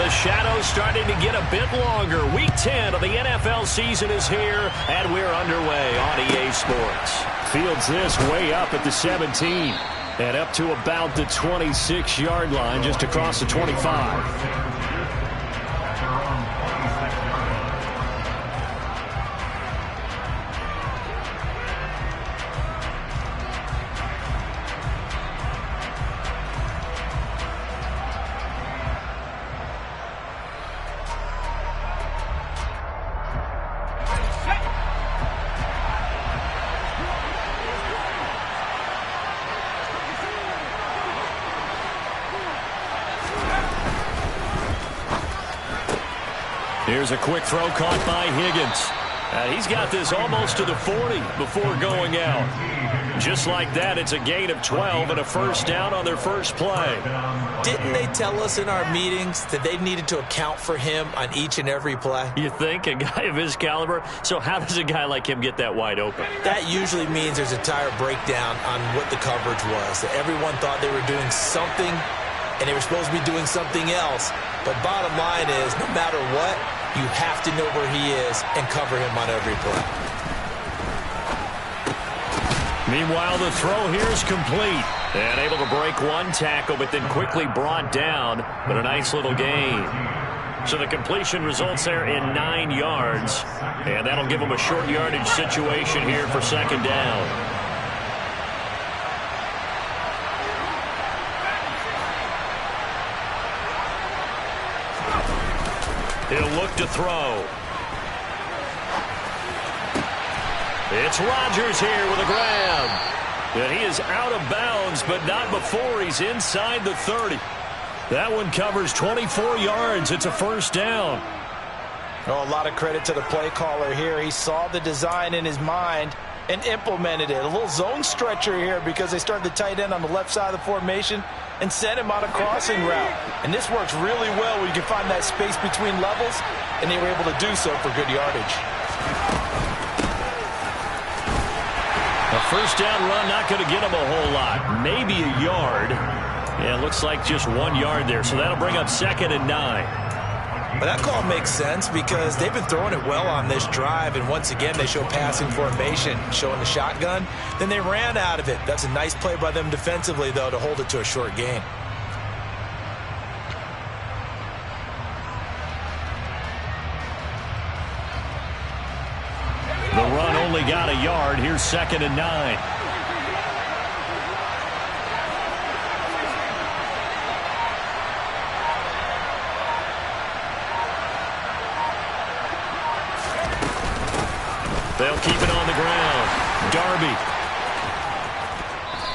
the shadows starting to get a bit longer. Week 10 of the NFL season is here, and we're underway on EA Sports. Fields this way up at the 17 and up to about the 26-yard line, just across the 25. Here's a quick throw caught by Higgins. He's got this almost to the 40 before going out. Just like that, it's a gain of 12 and a first down on their first play. Didn't they tell us in our meetings that they needed to account for him on each and every play? You think? A guy of his caliber? So how does a guy like him get that wide open? That usually means there's a entire breakdown on what the coverage was. That everyone thought they were doing something, and they were supposed to be doing something else. But bottom line is, no matter what, you have to know where he is and cover him on every play. Meanwhile, the throw here is complete. And able to break one tackle, but then quickly brought down. But a nice little gain. So the completion results there in 9 yards. And that'll give him a short yardage situation here for second down. He'll look to throw. It's Rodgers here with a grab. And he is out of bounds, but not before he's inside the 30. That one covers 24 yards. It's a first down. Oh, a lot of credit to the play caller here. He saw the design in his mind and implemented it. A little zone stretcher here because they started the tight end on the left side of the formation and sent him on a crossing route. And this works really well when you can find that space between levels, and they were able to do so for good yardage. A first down run not going to get him a whole lot. Maybe a yard. Yeah, it looks like just 1 yard there. So that'll bring up second and 9. But that call makes sense because they've been throwing it well on this drive, and once again they show passing formation, showing the shotgun. Then they ran out of it. That's a nice play by them defensively, though, to hold it to a short gain. The run only got a yard. Here's second and 9. They'll keep it on the ground. Darby.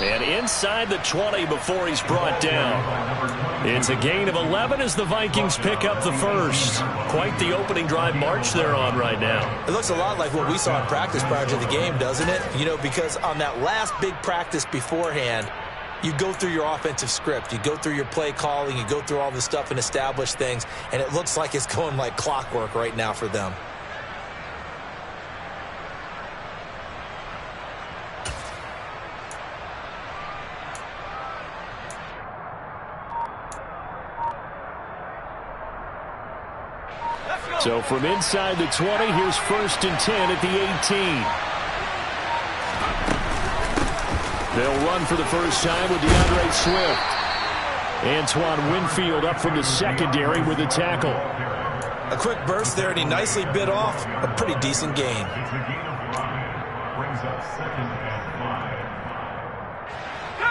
And inside the 20 before he's brought down. It's a gain of 11 as the Vikings pick up the first. Quite the opening drive march they're on right now. It looks a lot like what we saw in practice prior to the game, doesn't it? You know, because on that last big practice beforehand, you go through your offensive script. You go through your play calling. You go through all this stuff and establish things. And it looks like it's going like clockwork right now for them. So from inside the 20, here's first and 10 at the 18. They'll run for the first time with DeAndre Swift. Antoine Winfield up from the secondary with a tackle. A quick burst there, and he nicely bit off a pretty decent gain.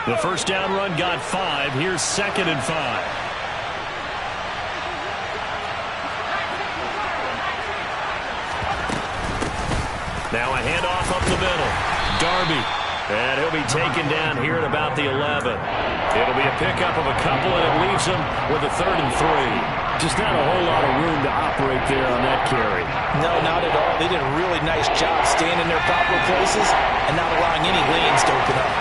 The first down run got 5. Here's second and 5. Now a handoff up the middle. Darby. And he'll be taken down here at about the 11. It'll be a pickup of a couple, and it leaves him with a 3rd and 3. Just not a whole lot of room to operate there on that carry. No, not at all. They did a really nice job staying in their proper places and not allowing any lanes to open up.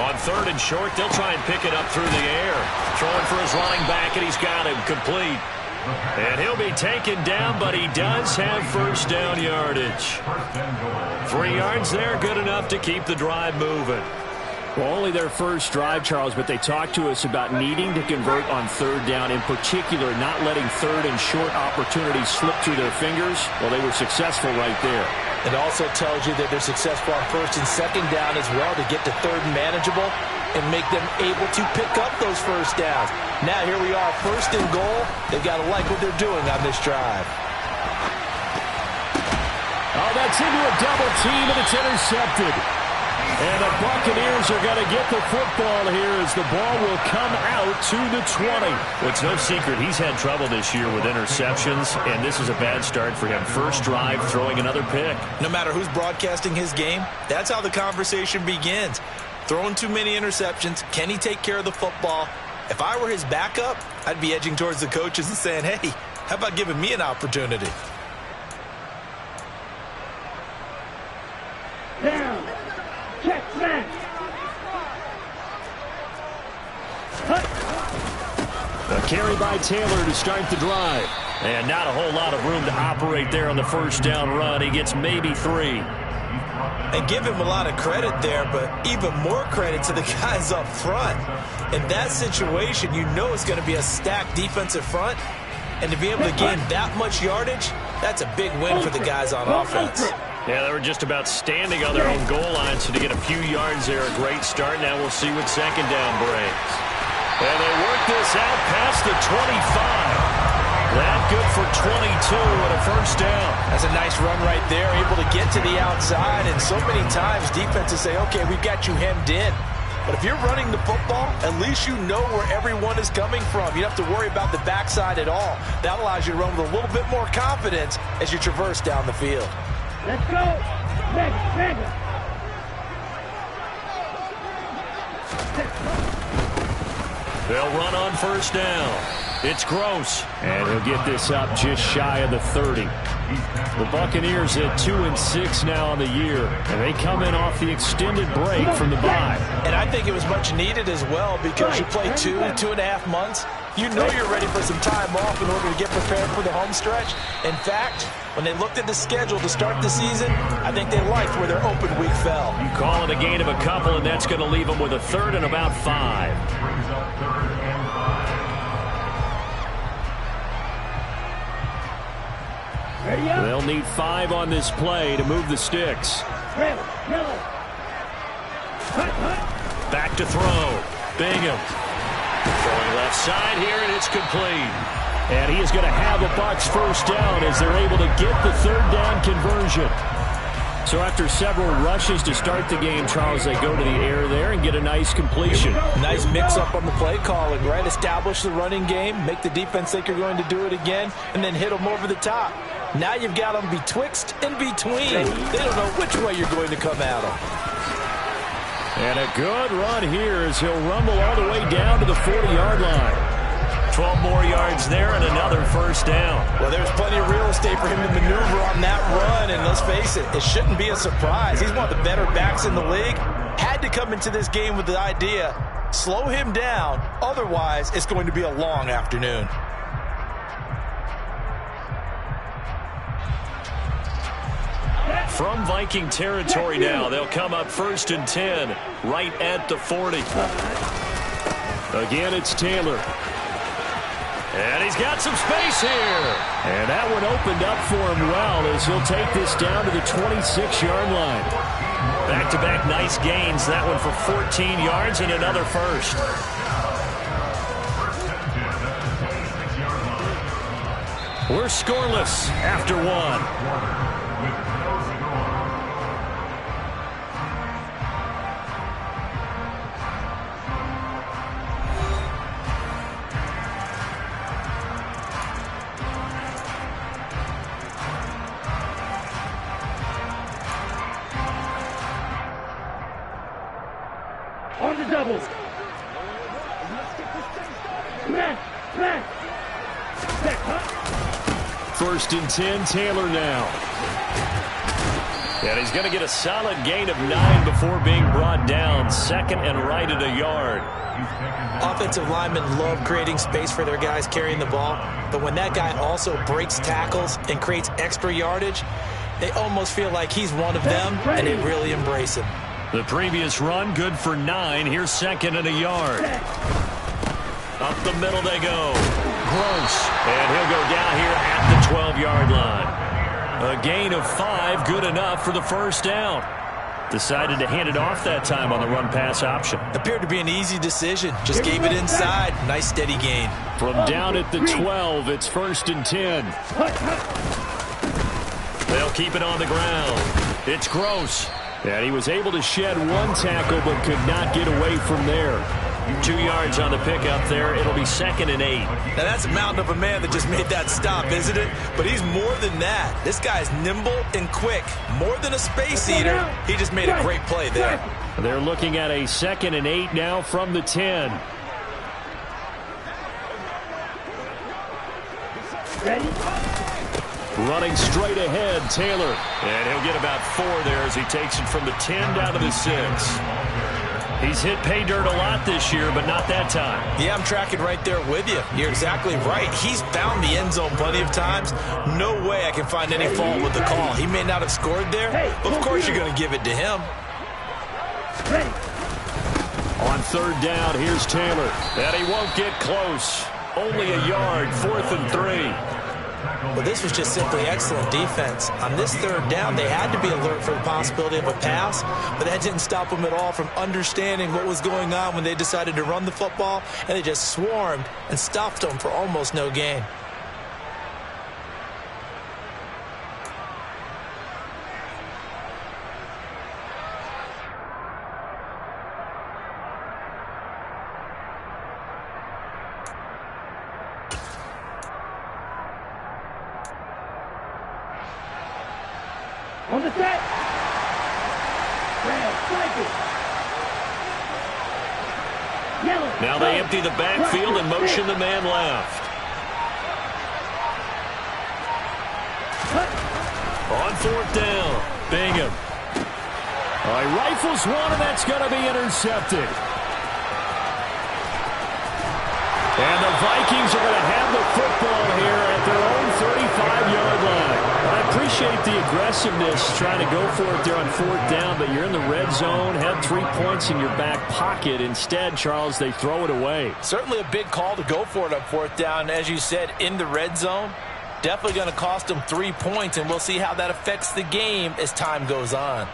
On 3rd and short, they'll try and pick it up through the air. Throwing for his running back, and he's got him complete. And he'll be taken down, but he does have first down yardage. 3 yards there, good enough to keep the drive moving. Well, only their first drive, Charles, but they talked to us about needing to convert on third down, in particular not letting third and short opportunities slip through their fingers. Well, they were successful right there. It also tells you that they're successful on first and second down as well to get to third and manageable and make them able to pick up those first downs. Now here we are, first and goal. They've got to like what they're doing on this drive. Oh, that's into a double team, and it's intercepted. And the Buccaneers are going to get the football here as the ball will come out to the 20. Well, it's no secret he's had trouble this year with interceptions, and this is a bad start for him. First drive, throwing another pick. No matter who's broadcasting his game, that's how the conversation begins. Throwing too many interceptions, can he take care of the football? If I were his backup, I'd be edging towards the coaches and saying, hey, how about giving me an opportunity? Down. Check back. A carry by Taylor to start the drive. And not a whole lot of room to operate there on the first down run. He gets maybe 3. And give him a lot of credit there, but even more credit to the guys up front. In that situation, you know it's going to be a stacked defensive front. And to be able to gain that much yardage, that's a big win for the guys on offense. Yeah, they were just about standing on their own goal line, so to get a few yards there, a great start. Now we'll see what second down brings. And they work this out past the 25. That good for 22 and a first down. That's a nice run right there, able to get to the outside. And so many times defenses say, okay, we've got you hemmed in. But if you're running the football, at least you know where everyone is coming from. You don't have to worry about the backside at all. That allows you to run with a little bit more confidence as you traverse down the field. Let's go. Next. They'll run on first down. It's Gross. And he'll get this up just shy of the 30. The Buccaneers at 2-6 now on the year. And they come in off the extended break from the bye. And I think it was much needed as well because you play 2.5 months. You know you're ready for some time off in order to get prepared for the home stretch. In fact, when they looked at the schedule to start the season, I think they liked where their open week fell. You call it a gain of a couple, and that's going to leave them with a third and about 5. They'll need 5 on this play to move the sticks. Back to throw. Bingham. Throwing left side here, and it's complete. And he is going to have a Bucs first down as they're able to get the third down conversion. So after several rushes to start the game, Charles, they go to the air there and get a nice completion. Nice mix-up on the play calling, right? Establish the running game, make the defense think you're going to do it again, and then hit them over the top. Now you've got them betwixt and between. They don't know which way you're going to come at them. And a good run here as he'll rumble all the way down to the 40-yard line. 12 more yards there and another first down. Well, there's plenty of real estate for him to maneuver on that run, and let's face it, it shouldn't be a surprise. He's one of the better backs in the league. Had to come into this game with the idea, slow him down, otherwise it's going to be a long afternoon. From Viking territory now, they'll come up 1st and 10, right at the 40. Again, it's Taylor. And he's got some space here. And that one opened up for him well as he'll take this down to the 26-yard line. Back-to-back nice gains. That one for 14 yards and another first. We're scoreless after one. On the double. Smash. 1st and 10, Taylor now. And he's going to get a solid gain of 9 before being brought down. Second and right at a yard. Offensive linemen love creating space for their guys carrying the ball, but when that guy also breaks tackles and creates extra yardage, they almost feel like he's one of them, and they really embrace him. The previous run, good for 9. Here's second and a yard. Up the middle they go. Gross. And he'll go down here at the 12-yard line. A gain of 5, good enough for the first down. Decided to hand it off that time on the run-pass option. Appeared to be an easy decision. Just gave it inside. Nice steady gain. From down at the 12, it's 1st and 10. They'll keep it on the ground. It's Gross. And he was able to shed 1 tackle but could not get away from there. 2 yards on the pickup there. It'll be 2nd and 8. Now that's a mountain of a man that just made that stop, isn't it? But he's more than that. This guy's nimble and quick. More than a space eater. He just made a great play there. They're looking at a 2nd and 8 now from the 10. Ready? Running straight ahead, Taylor. And he'll get about 4 there as he takes it from the 10 down to the 6. He's hit pay dirt a lot this year, but not that time. Yeah, I'm tracking right there with you. You're exactly right. He's found the end zone plenty of times. No way I can find any fault with the call. He may not have scored there, but of course you're going to give it to him. Ready? On 3rd down, here's Taylor. And he won't get close. Only a yard, 4th and 3. Well, this was just simply excellent defense. On this 3rd down, they had to be alert for the possibility of a pass, but that didn't stop them at all from understanding what was going on when they decided to run the football, and they just swarmed and stuffed them for almost no gain. On the set. Red, striker. Yellow. Now they empty the backfield and motion the man left. On 4th down, Bingham. All right, rifles one, and that's going to be intercepted. And the Vikings are going to have the football here at their own 35-yard line. I appreciate the aggressiveness trying to go for it there on 4th down, but you're in the red zone, had 3 points in your back pocket. Instead, Charles, they throw it away. Certainly a big call to go for it on 4th down. As you said, in the red zone, definitely going to cost them 3 points, and we'll see how that affects the game as time goes on.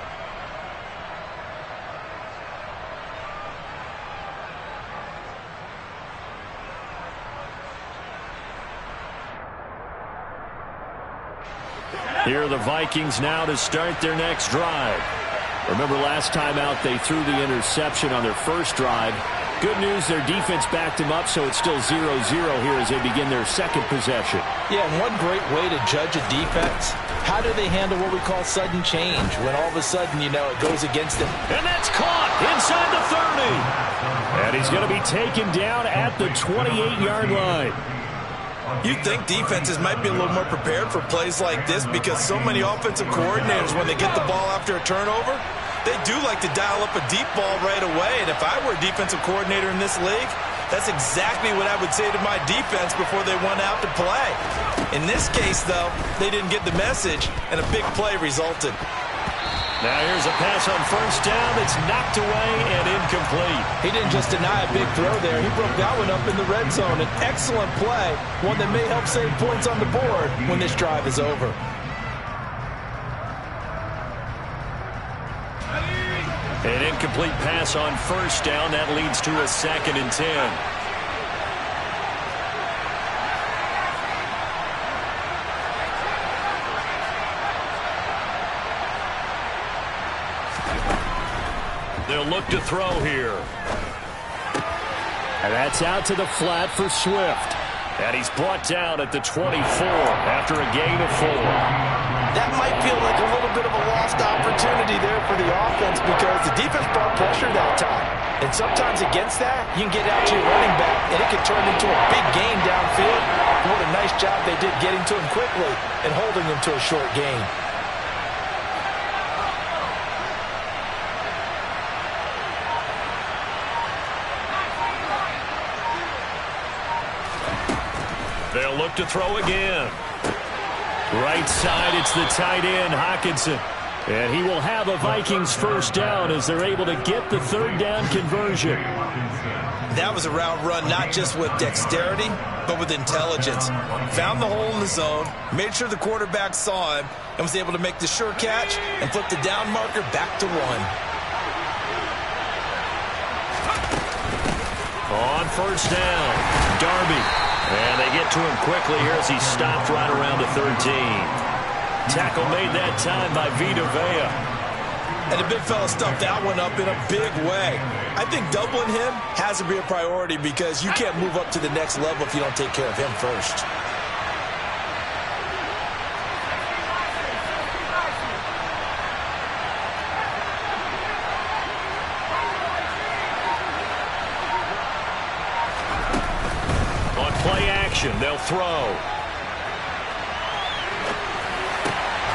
Here are the Vikings now to start their next drive. Remember last time out they threw the interception on their first drive. Good news, their defense backed them up, so it's still 0-0 here as they begin their second possession. Yeah, and one great way to judge a defense, how do they handle what we call sudden change, when all of a sudden, you know, it goes against them. And that's caught inside the 30. And he's going to be taken down at the 28-yard line. You'd think defenses might be a little more prepared for plays like this because so many offensive coordinators, when they get the ball after a turnover, they do like to dial up a deep ball right away. And if I were a defensive coordinator in this league, that's exactly what I would say to my defense before they went out to play. In this case, though, they didn't get the message, and a big play resulted. Now here's a pass on 1st down. It's knocked away and incomplete. He didn't just deny a big throw there. He broke that one up in the red zone. An excellent play, one that may help save points on the board when this drive is over. An incomplete pass on 1st down. That leads to a 2nd and 10. They'll look to throw here. And that's out to the flat for Swift. And he's brought down at the 24 after a gain of 4. That might feel like a little bit of a lost opportunity there for the offense because the defense brought pressure that time. And sometimes against that, you can get out to your running back, and it can turn into a big gain downfield. What a nice job they did getting to him quickly and holding him to a short gain. drop to throw again. Right side, it's the tight end, Hockenson. And he will have a Vikings first down as they're able to get the third down conversion. That was a route run not just with dexterity, but with intelligence. Found the hole in the zone, made sure the quarterback saw him, and was able to make the sure catch and flip the down marker back to 1. On first down, Darby. And they get to him quickly here as he stopped right around the 13. Tackle made that time by Vita Vea. And the big fella stuffed that one up in a big way. I think doubling him has to be a priority because you can't move up to the next level if you don't take care of him first. On play action, they'll throw.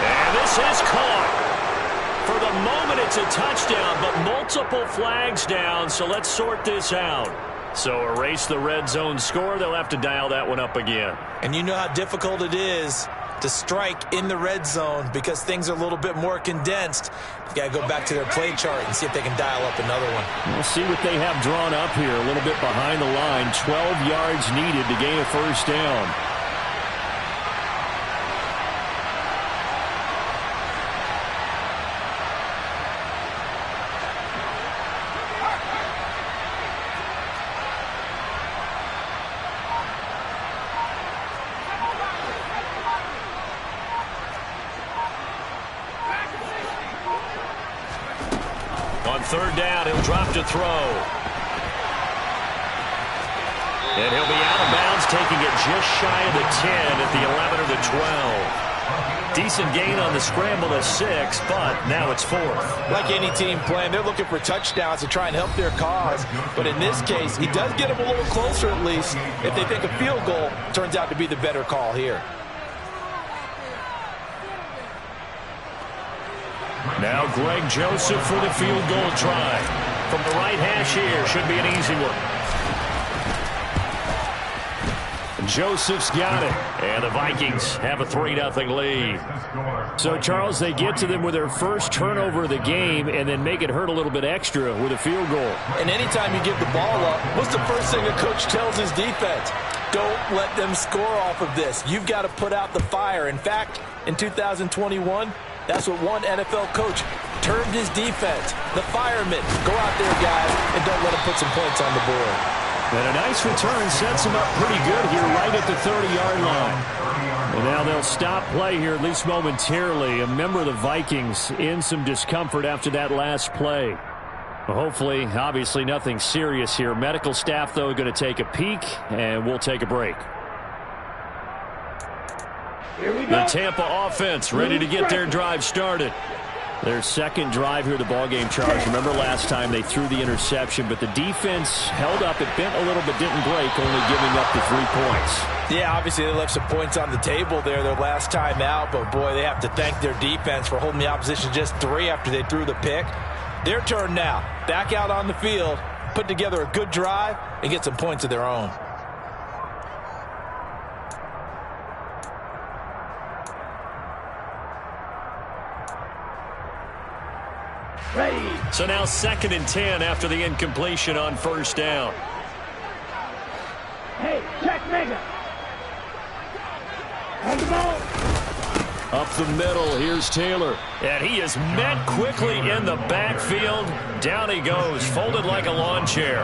And this is caught. For the moment, it's a touchdown, but multiple flags down, so let's sort this out. So erase the red zone score. They'll have to dial that one up again. And you know how difficult it is to strike in the red zone because things are a little bit more condensed. You got to go back to their play chart and see if they can dial up another one. We'll see what they have drawn up here. A little bit behind the line. 12 yards needed to gain a first down. Third down, he'll drop to throw. And he'll be out of bounds, taking it just shy of the 10 at the 11 or the 12. Decent gain on the scramble to 6, but now it's 4th. Like any team playing, they're looking for touchdowns to try and help their cause. But in this case, he does get them a little closer at least if they think a field goal turns out to be the better call here. Now Greg Joseph for the field goal try. From the right hash here, should be an easy one. Joseph's got it. And the Vikings have a 3-0 lead. So, Charles, they get to them with their first turnover of the game and then make it hurt a little bit extra with a field goal. And anytime you give the ball up, what's the first thing a coach tells his defense? Don't let them score off of this. You've got to put out the fire. In fact, in 2021, that's what one NFL coach termed his defense. The firemen. Go out there, guys, and don't let them put some points on the board. And a nice return sets them up pretty good here right at the 30-yard line. And now they'll stop play here, at least momentarily. A member of the Vikings in some discomfort after that last play. Well, hopefully, obviously, nothing serious here. Medical staff, though, going to take a peek, and we'll take a break. The Tampa offense ready to get their drive started. Their second drive here, the ballgame, Charles. Remember last time they threw the interception, but the defense held up. It bent a little but didn't break, only giving up the 3 points. Yeah, obviously they left some points on the table there their last time out, but boy, they have to thank their defense for holding the opposition just 3 after they threw the pick. Their turn now. Back out on the field, put together a good drive, and get some points of their own. Ready. So now 2nd and 10 after the incompletion on first down. Hey, check Mega. On the ball. Up the middle, here's Taylor. And he is met quickly in the backfield. Down he goes, folded like a lawn chair.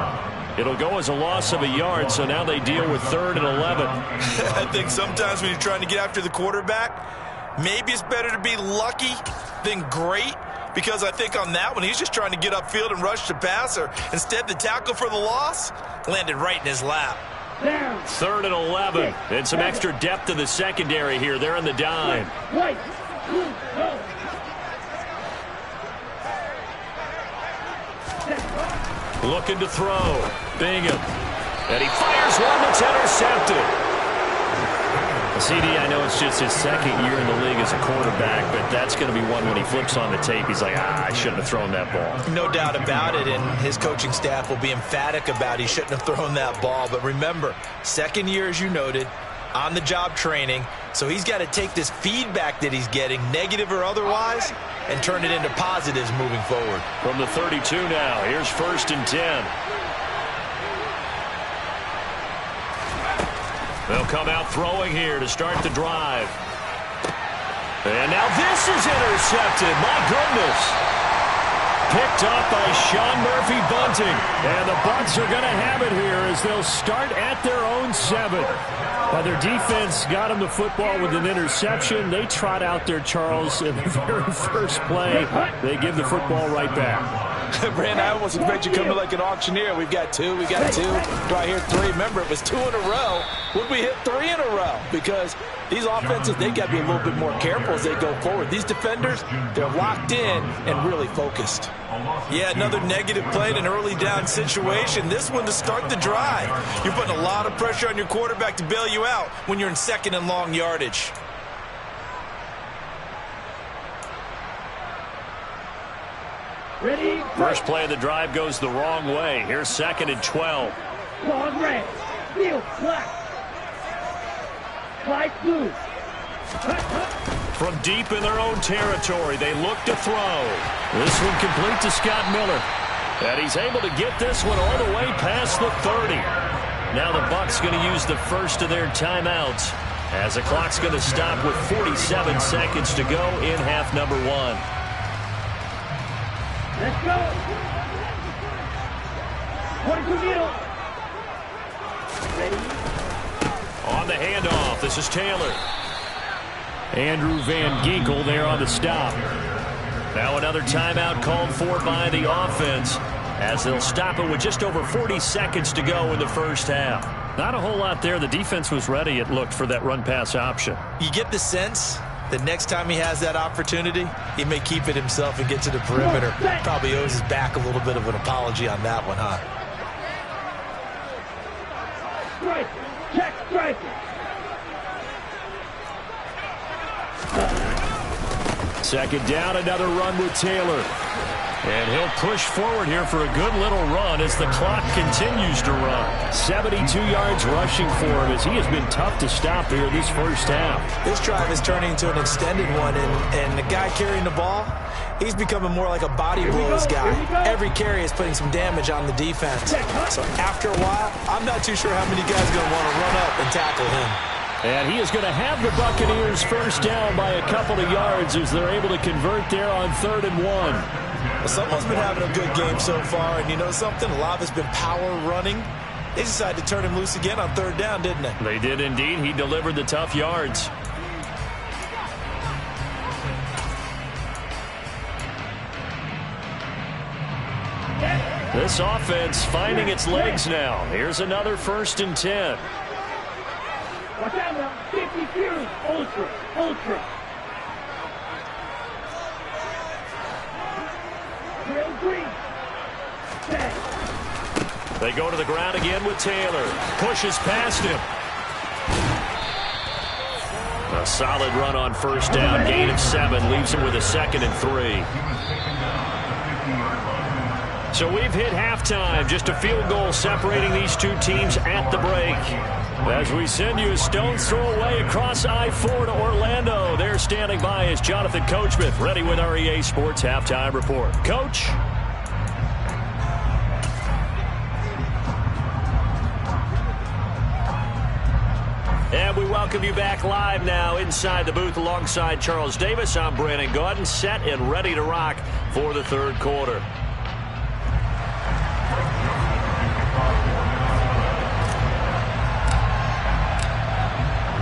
It'll go as a loss of a yard, so now they deal with 3rd and 11. I think sometimes when you're trying to get after the quarterback, maybe it's better to be lucky than great. Because I think on that one, he's just trying to get upfield and rush the passer. Instead, the tackle for the loss landed right in his lap. Down. 3rd and 11. And some extra depth in the secondary here. They're in the dime. Right. Go. Looking to throw. Bingham. And he fires one that's intercepted. CD, I know it's just his 2nd year in the league as a quarterback, but that's going to be one when he flips on the tape. He's like, I shouldn't have thrown that ball. No doubt about it, and his coaching staff will be emphatic about he shouldn't have thrown that ball. But remember, 2nd year, as you noted, on-the-job training. So he's got to take this feedback that he's getting, negative or otherwise, and turn it into positives moving forward. From the 32 now, here's 1st and 10. They'll come out throwing here to start the drive. And now this is intercepted. My goodness. Picked up by Sean Murphy-Bunting. And the Bucs are going to have it here as they'll start at their own 7. While their defense got them the football with an interception, they trot out there, Charles, in the very first play. They give the football right back. Brandon, I almost expect you coming like an auctioneer. We've got 2, we got 2. Do I hear 3? Remember, it was 2 in a row. Would we hit 3 in a row? Because these offenses, they got to be a little bit more careful as they go forward. These defenders, they're locked in and really focused. Yeah, another negative play in an early down situation. This one to start the drive. You're putting a lot of pressure on your quarterback to bail you out when you're in 2nd and long yardage. Ready? First play of the drive goes the wrong way. Here's 2nd and 12. Ball red. Field black. Flight blue. From deep in their own territory, they look to throw. This one complete to Scott Miller. And he's able to get this one all the way past the 30. Now the Bucs going to use the first of their timeouts as the clock's going to stop with 47 seconds to go in half number 1. Let's go. 42 middle. Ready? On the handoff, this is Taylor. Andrew Van Ginkel there on the stop. Now another timeout called for by the offense as they'll stop it with just over 40 seconds to go in the first half. Not a whole lot there. The defense was ready, it looked, for that run-pass option. You get the sense that next time he has that opportunity, he may keep it himself and get to the perimeter. Probably owes his back a little bit of an apology on that one, huh? Strike. Check striker. Second down, another run with Taylor. And he'll push forward here for a good little run as the clock continues to run. 72 yards rushing for him as he has been tough to stop here this first half. This drive is turning into an extended one, and the guy carrying the ball, he's becoming more like a body blows guy. Every carry is putting some damage on the defense. So after a while, I'm not too sure how many guys are going to want to run up and tackle him. And he is going to have the Buccaneers first down by a couple of yards as they're able to convert there on 3rd and 1. Well, someone's been having a good game so far, and you know something? A lot has been power running. They decided to turn him loose again on 3rd down, didn't they? They did indeed. He delivered the tough yards. This offense finding its legs now. Here's another 1st and 10. Watch out now. 50 Fury. Ultra. Ultra. Real green. Set. They go to the ground again with Taylor. Pushes past him. A solid run on 1st down. Gain of 7. Leaves him with a 2nd and 3. So we've hit halftime. Just a field goal separating these two teams at the break. As we send you a stone's throw away across I-4 to Orlando. There standing by is Jonathan Coachman, ready with our EA Sports Halftime Report. Coach. And we welcome you back live now inside the booth alongside Charles Davis. I'm Brandon Gaudin, set and ready to rock for the 3rd quarter.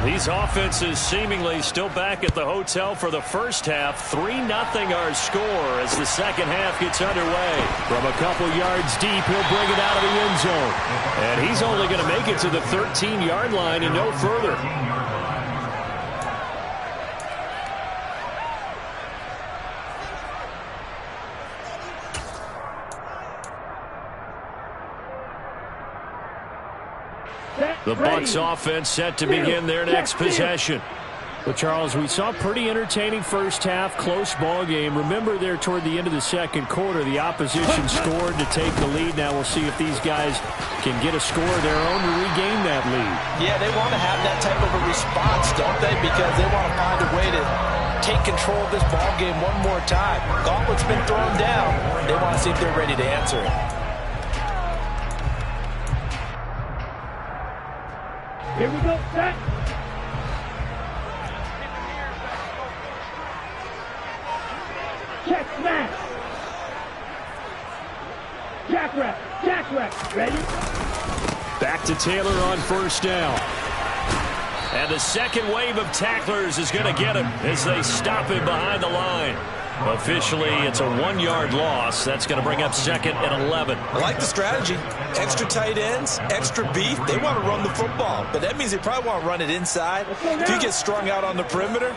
These offenses seemingly still back at the hotel for the first half. 3-0 our score as the second half gets underway. From a couple yards deep, he'll bring it out of the end zone. And he's only going to make it to the 13-yard line and no further. The Bucs offense set to begin their next possession. Well, Charles, we saw a pretty entertaining first half, close ball game. Remember there toward the end of the second quarter, the opposition scored to take the lead. Now we'll see if these guys can get a score of their own to regain that lead. Yeah, they want to have that type of a response, don't they? Because they want to find a way to take control of this ball game one more time. Gauntlet's been thrown down. They want to see if they're ready to answer it. Here we go, set. Check smash. Jackrabbit. Ready? Back to Taylor on first down. And the second wave of tacklers is going to get him as they stop him behind the line. Officially, it's a 1-yard loss. That's going to bring up 2nd and 11. I like the strategy. Extra tight ends, extra beef. They want to run the football, but that means they probably want to run it inside. If you get strung out on the perimeter,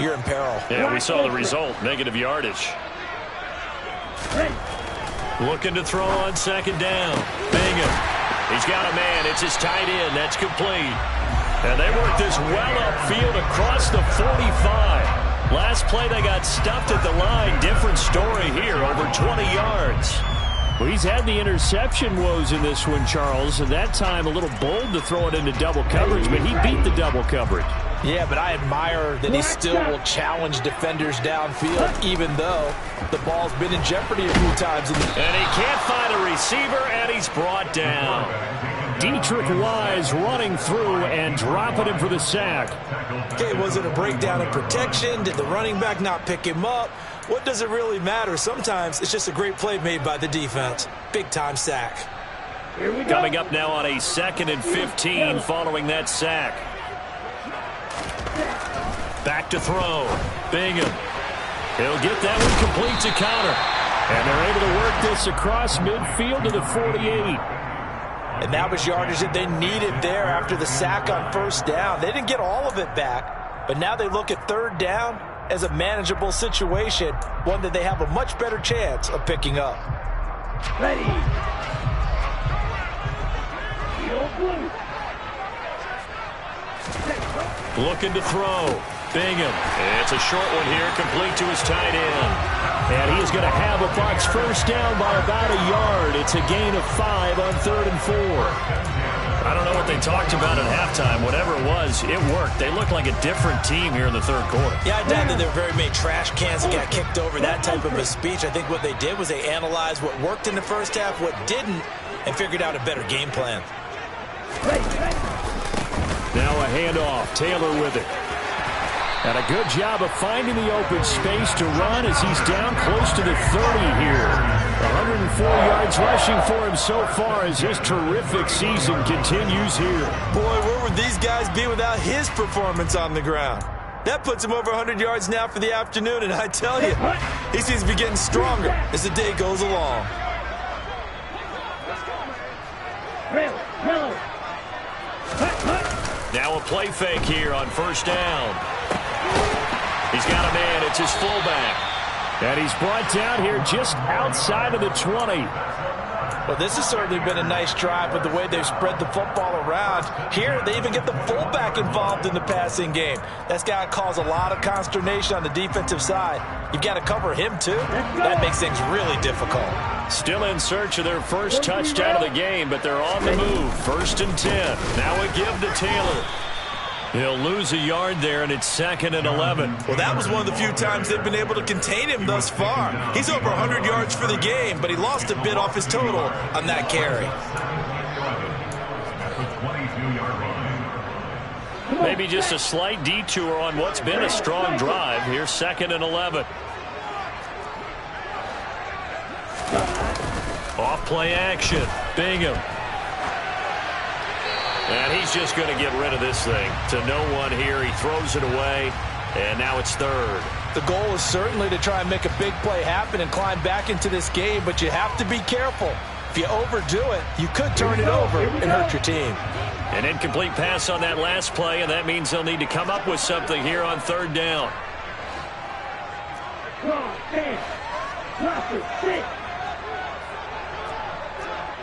you're in peril. Yeah, we saw the result, negative yardage. Looking to throw on 2nd down. Bingham. He's got a man. It's his tight end. That's complete. And they work this well upfield across the 45. Last play, they got stuffed at the line. Different story here, over 20 yards. Well, he's had the interception woes in this one, Charles, and that time a little bold to throw it into double coverage, but he beat the double coverage. Yeah, but I admire that he still will challenge defenders downfield, even though the ball's been in jeopardy a few times. And he can't find a receiver, and he's brought down. Dietrich Wise running through and dropping him for the sack. Okay, was it a breakdown in protection? Did the running back not pick him up? What does it really matter? Sometimes it's just a great play made by the defense. Big-time sack. Here we go. Coming up now on a 2nd and 15 following that sack. Back to throw. Bingham. He'll get that one complete to Connor. And they're able to work this across midfield to the 48. And that was yardage that they needed there after the sack on first down. They didn't get all of it back, but now they look at 3rd down as a manageable situation, one that they have a much better chance of picking up. Ready. Field blue. Looking to throw. Bingham. It's a short one here, complete to his tight end. And he is going to have a Bucs first down by about a yard. It's a gain of 5 on 3rd and 4. I don't know what they talked about at halftime. Whatever it was, it worked. They looked like a different team here in the 3rd quarter. Yeah, I doubt that there were very many trash cans that got kicked over, that type of a speech. I think what they did was they analyzed what worked in the first half, what didn't, and figured out a better game plan. Now a handoff. Taylor with it. And a good job of finding the open space to run as he's down close to the 30 here. 104 yards rushing for him so far as his terrific season continues here. Boy, where would these guys be without his performance on the ground? That puts him over 100 yards now for the afternoon, and I tell you, he seems to be getting stronger as the day goes along. Now a play fake here on first down. He's got a man. It's his fullback. And he's brought down here just outside of the 20. Well, this has certainly been a nice drive with the way they've spread the football around. Here, they even get the fullback involved in the passing game. That's got to cause a lot of consternation on the defensive side. You've got to cover him, too. That makes things really difficult. Still in search of their first touchdown of the game, but they're on the move. 1st and 10. Now a give to Taylor. He'll lose a yard there, and it's 2nd and 11. Well, that was one of the few times they've been able to contain him thus far. He's over 100 yards for the game, but he lost a bit off his total on that carry. Maybe just a slight detour on what's been a strong drive. Here's 2nd and 11. Off play action. Bingham. And he's just going to get rid of this thing. To no one here. He throws it away. And now it's 3rd. The goal is certainly to try and make a big play happen and climb back into this game, but you have to be careful. If you overdo it, you could turn it over and hurt your team. An incomplete pass on that last play, and that means they'll need to come up with something here on 3rd down. Cross, 10. Drop it, 6.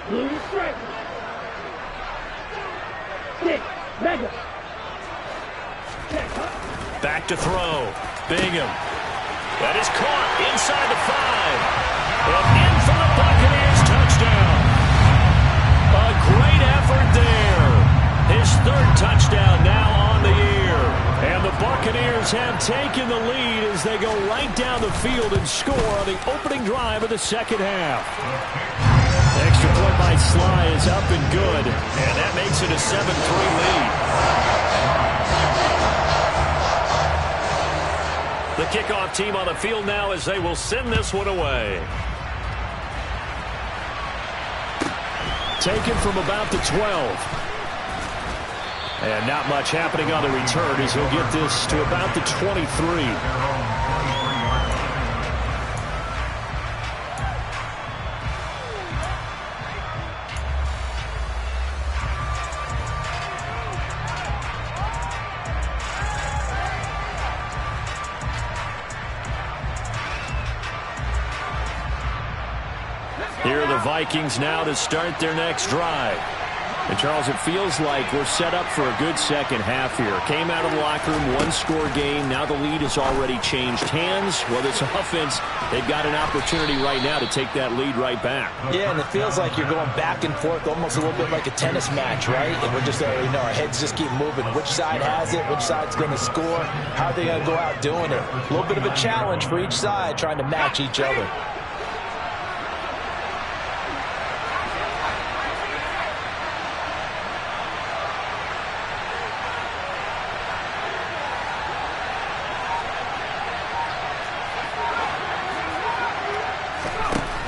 Blue strike. 6. Mega. Check up. Back to throw. Bingham. That is caught inside the 5. And in for the Buccaneers touchdown. A great effort there. His 3rd touchdown now on the year. And the Buccaneers have taken the lead as they go right down the field and score on the opening drive of the second half. Extra point by Sly is up and good. And that makes it a 7-3 lead. The kickoff team on the field now as they will send this one away. Taken from about the 12. And not much happening on the return as he'll get this to about the 23. Here are the Vikings now to start their next drive. And, Charles, it feels like we're set up for a good second half here. Came out of the locker room, one-score game. Now the lead has already changed hands. Well, this offense, they've got an opportunity right now to take that lead right back. Yeah, and it feels like you're going back and forth, almost a little bit like a tennis match, right? And we're just already know our heads just keep moving. Which side has it? Which side's going to score? How are they going to go out doing it? A little bit of a challenge for each side, trying to match each other.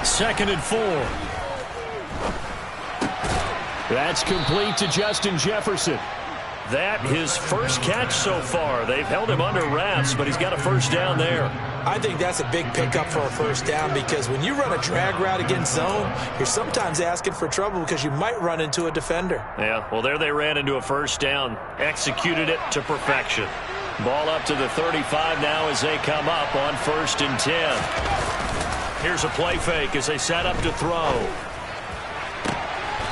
Second and 4. That's complete to Justin Jefferson. That his first catch so far. They've held him under wraps, but he's got a first down there. I think that's a big pickup for a first down because when you run a drag route against zone, you're sometimes asking for trouble because you might run into a defender. Yeah, well, there they ran into a first down. Executed it to perfection. Ball up to the 35 now as they come up on 1st and 10. Here's a play fake as they set up to throw.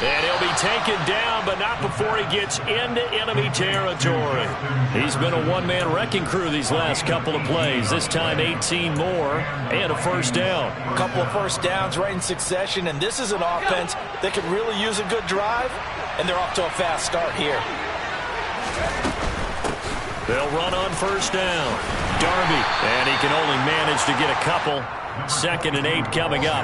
And he'll be taken down, but not before he gets into enemy territory. He's been a one-man wrecking crew these last couple of plays. This time 18 more and a first down. A couple of first downs right in succession, and this is an offense that could really use a good drive, and they're off to a fast start here. They'll run on first down. Darby, and he can only manage to get a couple. 2nd and 8 coming up.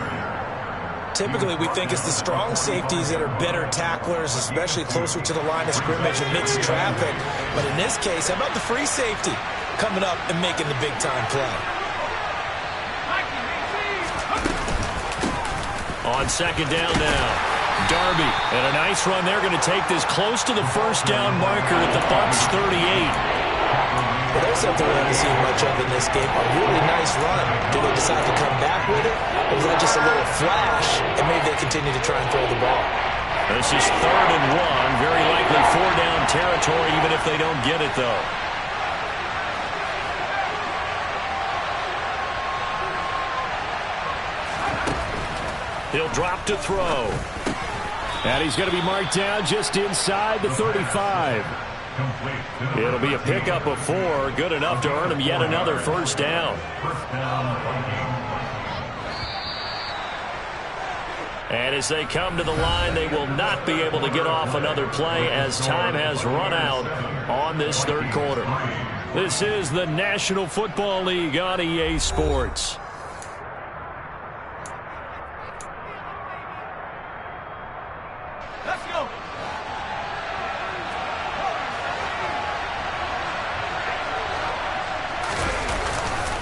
Typically, we think it's the strong safeties that are better tacklers, especially closer to the line of scrimmage amidst traffic. But in this case, how about the free safety coming up and making the big-time play? On 2nd down now. Darby, and a nice run. They're going to take this close to the first down marker at the Bucs 38. Well, there's something we haven't seen much of in this game. A really nice run. Do they decide to come back with it? Or was that just a little flash, and maybe they continue to try and throw the ball? This is 3rd and 1. Very likely 4-down territory, even if they don't get it, though. He'll drop to throw. And he's going to be marked down just inside the 35. It'll be a pickup of 4, good enough to earn him yet another first down. And as they come to the line, they will not be able to get off another play as time has run out on this 3rd quarter. This is the National Football League on EA Sports.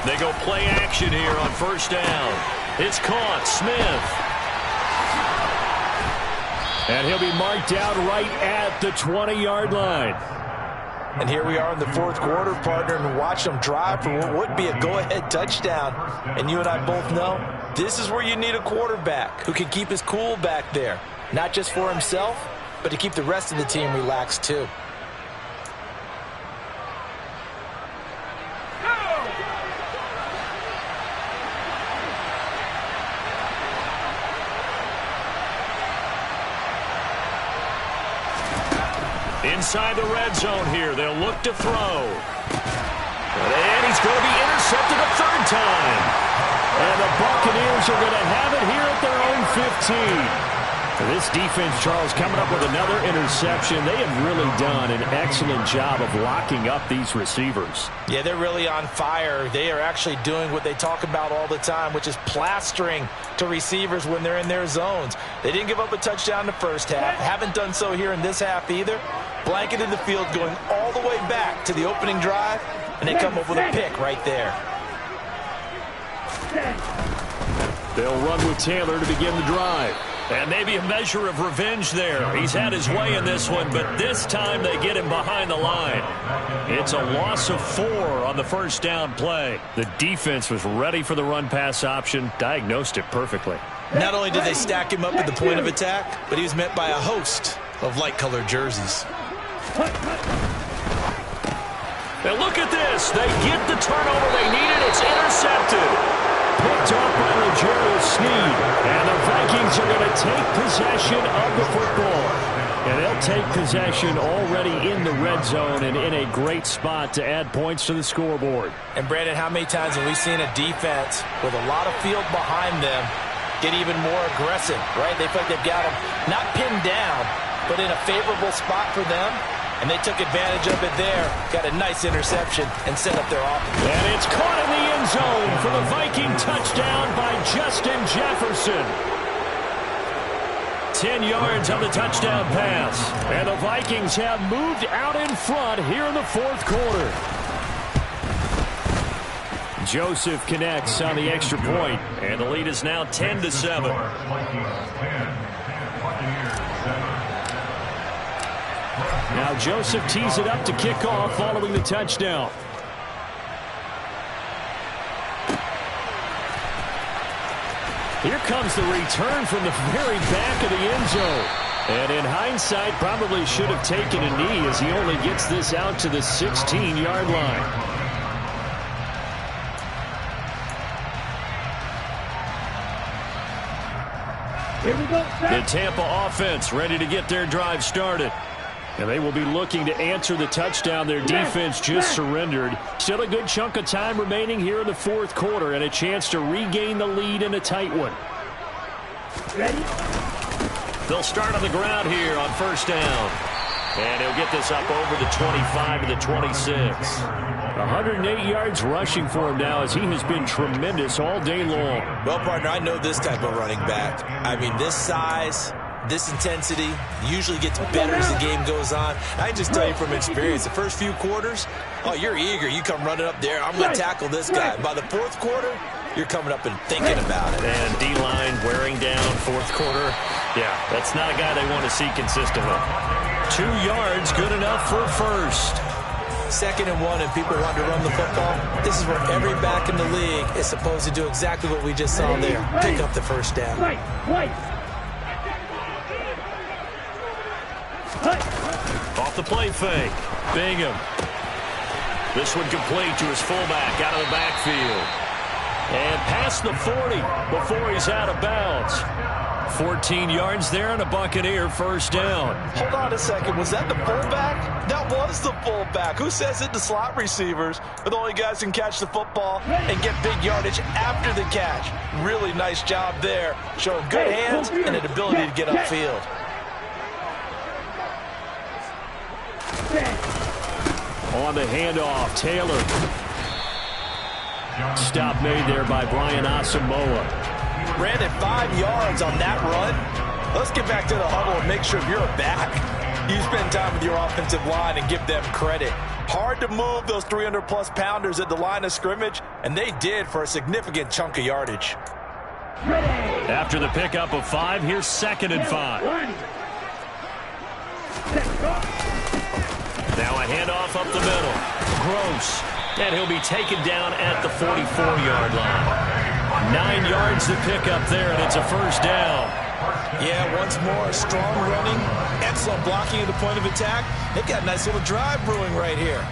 They go play action here on first down. It's caught. Smith. And he'll be marked down right at the 20-yard line. And here we are in the 4th quarter, partner, and watch them drive for what would be a go-ahead touchdown. And you and I both know this is where you need a quarterback who can keep his cool back there. Not just for himself, but to keep the rest of the team relaxed too. Inside the red zone here, they'll look to throw. going to be intercepted a third time. And the Buccaneers are going to have it here at their own 15. This defense, Charles, coming up with another interception. They have really done an excellent job of locking up these receivers. Yeah, they're really on fire. They are actually doing what they talk about all the time, which is plastering to receivers when they're in their zones. They didn't give up a touchdown in the first half. Haven't done so here in this half either. Blanketed the field, going all the way back to the opening drive, and they come up with a pick right there. They'll run with Taylor to begin the drive. And maybe a measure of revenge there. He's had his way in this one, but this time they get him behind the line. It's a loss of 4 on the first down play. The defense was ready for the run-pass option, diagnosed it perfectly. Not only did they stack him up at the point of attack, but he was met by a host of light-colored jerseys. Now look at this. They get the turnover they needed. It's intercepted. Picked off by L'Jarius Sneed. And the Vikings are going to take possession of the football. And they'll take possession already in the red zone and in a great spot to add points to the scoreboard. And, Brandon, how many times have we seen a defense with a lot of field behind them get even more aggressive, right? They feel like they've got them not pinned down, but in a favorable spot for them. And they took advantage of it there. Got a nice interception and set up their offense. And it's caught in the end zone for the Viking touchdown by Justin Jefferson. 10 yards on the touchdown pass. And the Vikings have moved out in front here in the fourth quarter. Joseph connects on the extra point. And the lead is now 10-7. Now Joseph tees it up to kick off following the touchdown. Here comes the return from the very back of the end zone. And in hindsight, probably should have taken a knee as he only gets this out to the 16-yard line. Here we go. The Tampa offense ready to get their drive started. And they will be looking to answer the touchdown their defense just surrendered. Still a good chunk of time remaining here in the fourth quarter and a chance to regain the lead in a tight one. Ready? They'll start on the ground here on first down. And he'll get this up over the 25 to the 26. 108 yards rushing for him now as he has been tremendous all day long. Well, partner, I know this type of running back. I mean, this size, this intensity usually gets better as the game goes on. I can just tell you from experience, the first few quarters, oh, you're eager. You come running up there. I'm going to tackle this guy. By the fourth quarter, you're coming up and thinking about it. And D-line wearing down fourth quarter. Yeah, that's not a guy they want to see consistently. 2 yards, good enough for first. 2nd and 1 and people want to run the football. This is where every back in the league is supposed to do exactly what we just saw there. Pick up the first down. Off the play fake. Bingham. This one complete to his fullback out of the backfield. And past the 40 before he's out of bounds. 14 yards there and a Buccaneer first down. Hold on a second. Was that the fullback? That was the fullback. Who says it to slot receivers are the only guys who can catch the football and get big yardage after the catch? Really nice job there. Showing good hands and an ability to get upfield. On the handoff, Taylor. Stop made there by Brian Asamoah. Brandon, 5 yards on that run. Let's get back to the huddle and make sure if you're a back, you spend time with your offensive line and give them credit. Hard to move those 300-plus pounders at the line of scrimmage, and they did for a significant chunk of yardage. After the pickup of 5, here's 2nd and 5. Now a handoff up the middle. Gross. And he'll be taken down at the 44-yard line. 9 yards to pick up there, and it's a first down. Yeah, once more, strong running, excellent blocking at the point of attack. They've got a nice little drive brewing right here.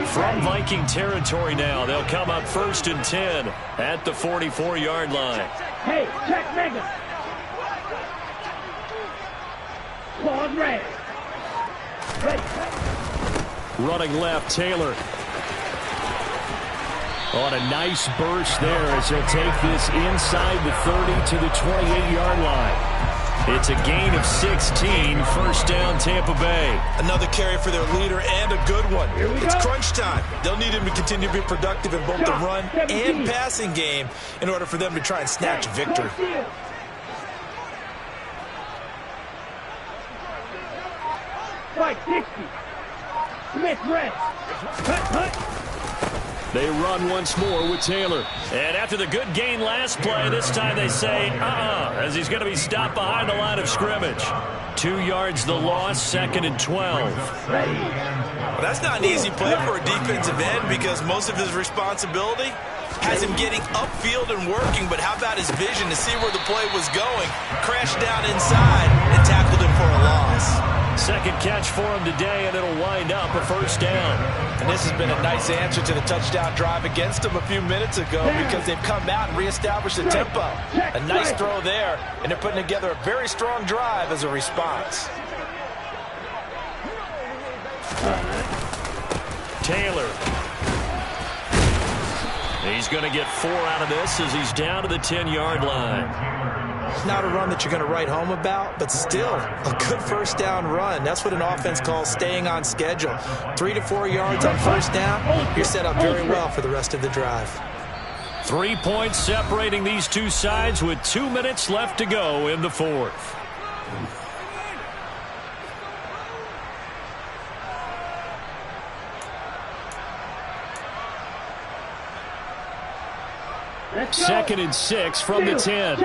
From Viking territory now, they'll come up 1st and 10 at the 44-yard line. Hey, check Mega. Pause red. Ready. Running left, Taylor. On a nice burst there as he'll take this inside the 30 to the 28-yard line. It's a gain of 16, first down Tampa Bay. Another carry for their leader and a good one. It's crunch time. They'll need him to continue to be productive in both the run and passing game in order for them to try and snatch a victory. Right, 60. Smith, red. Cut. They run once more with Taylor. And after the good gain last play, this time they say, as he's going to be stopped behind the line of scrimmage. 2 yards the loss, 2nd and 12. Well, that's not an easy play for a defensive end because most of his responsibility has him getting upfield and working, but how about his vision to see where the play was going, crashed down inside, and tackled him for a loss. Second catch for him today, and it'll wind up a first down. And this has been a nice answer to the touchdown drive against them a few minutes ago because they've come out and reestablished the tempo. A nice throw there, and they're putting together a very strong drive as a response. Taylor. He's going to get 4 out of this as he's down to the 10-yard line. Not a run that you're going to write home about, but still a good first down run. That's what an offense calls staying on schedule. 3 to 4 yards on first down, you're set up very well for the rest of the drive. 3 points separating these two sides with 2 minutes left to go in the fourth. Second and 6 from the 10.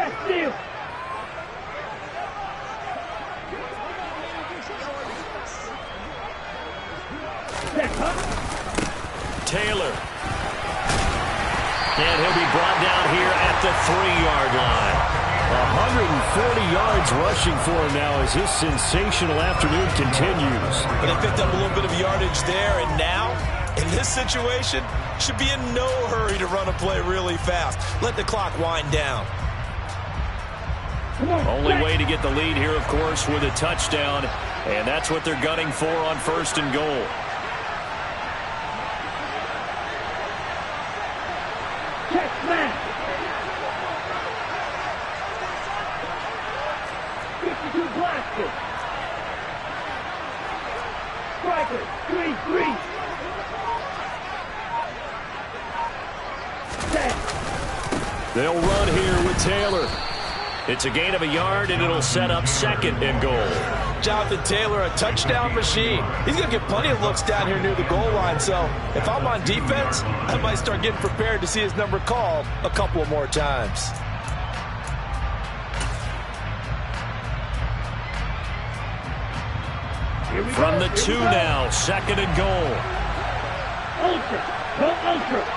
Taylor. And he'll be brought down here at the 3-yard line. 140 yards rushing for him now as his sensational afternoon continues. But they picked up a little bit of yardage there, and now, in this situation, should be in no hurry to run a play really fast. Let the clock wind down. Only way to get the lead here, of course, with a touchdown, and that's what they're gunning for on 1st and goal. Check man. 52 blasted. Striker, 3-3. They'll run here with Taylor. It's a gain of a yard, and it'll set up 2nd and goal. Jonathan Taylor, a touchdown machine. He's going to get plenty of looks down here near the goal line, so if I'm on defense, I might start getting prepared to see his number called a couple of more times. From the 2 now, 2nd and goal. Ultra, no ultra.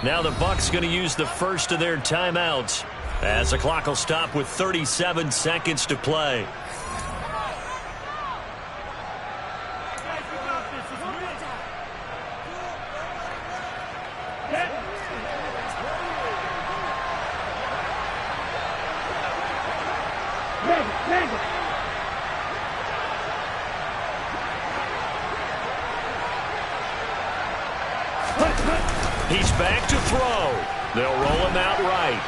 Now the Bucs going to use the first of their timeouts as the clock will stop with 37 seconds to play. He's back to throw. They'll roll him out right.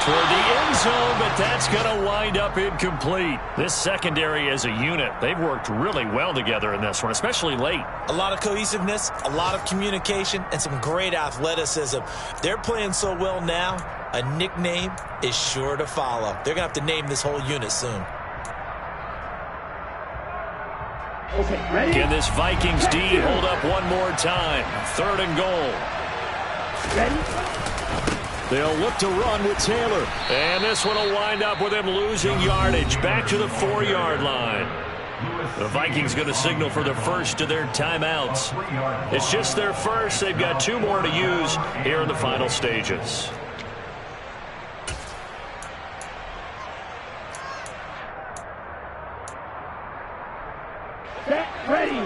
Toward the end zone, but that's going to wind up incomplete. This secondary as a unit, they've worked really well together in this one, especially late. A lot of cohesiveness, a lot of communication, and some great athleticism. They're playing so well now, a nickname is sure to follow. They're going to have to name this whole unit soon. Okay, ready? Can this Vikings D hold up one more time? 3rd and goal. Ready? They'll look to run with Taylor. And this one will wind up with him losing yardage back to the 4-yard line. The Vikings going to signal for the first of their timeouts. It's just their first. They've got 2 more to use here in the final stages. Set, ready.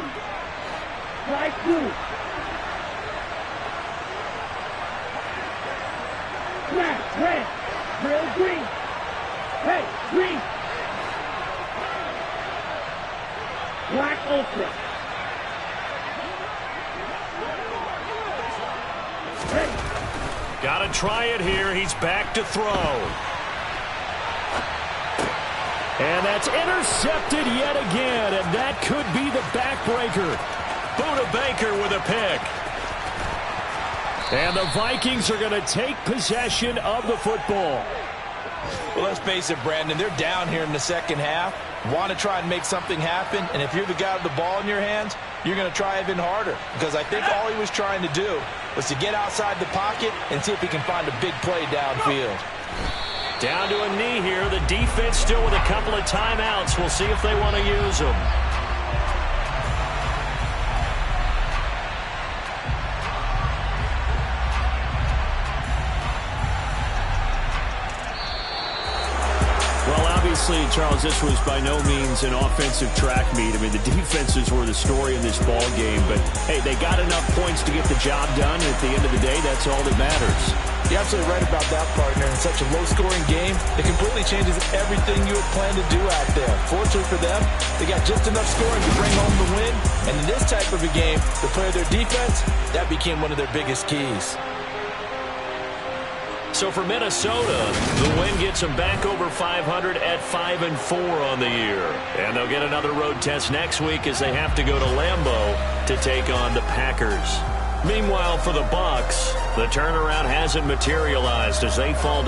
Strike 2. Snap, red. Drill, green. Hey, green. Black ultra. Hey. Got to try it here. He's back to throw. And that's intercepted yet again, and that could be the backbreaker. Buda Baker with a pick. And the Vikings are going to take possession of the football. Well, let's face it, Brandon, they're down here in the second half. Want to try and make something happen, and if you're the guy with the ball in your hands, you're going to try even harder, because I think all he was trying to do was to get outside the pocket and see if he can find a big play downfield. Down to a knee here. The defense still with a couple of timeouts. We'll see if they want to use them. Obviously, Charles, this was by no means an offensive track meet. I mean, the defenses were the story in this ball game. But, hey, they got enough points to get the job done. And at the end of the day, that's all that matters. You're absolutely right about that, partner. In such a low-scoring game, it completely changes everything you had planned to do out there. Fortunately for them, they got just enough scoring to bring home the win. And in this type of a game, to play their defense, that became one of their biggest keys. So for Minnesota, the win gets them back over 500 at 5-4 on the year. And they'll get another road test next week as they have to go to Lambeau to take on the Packers. Meanwhile, for the Bucs, the turnaround hasn't materialized as they fall to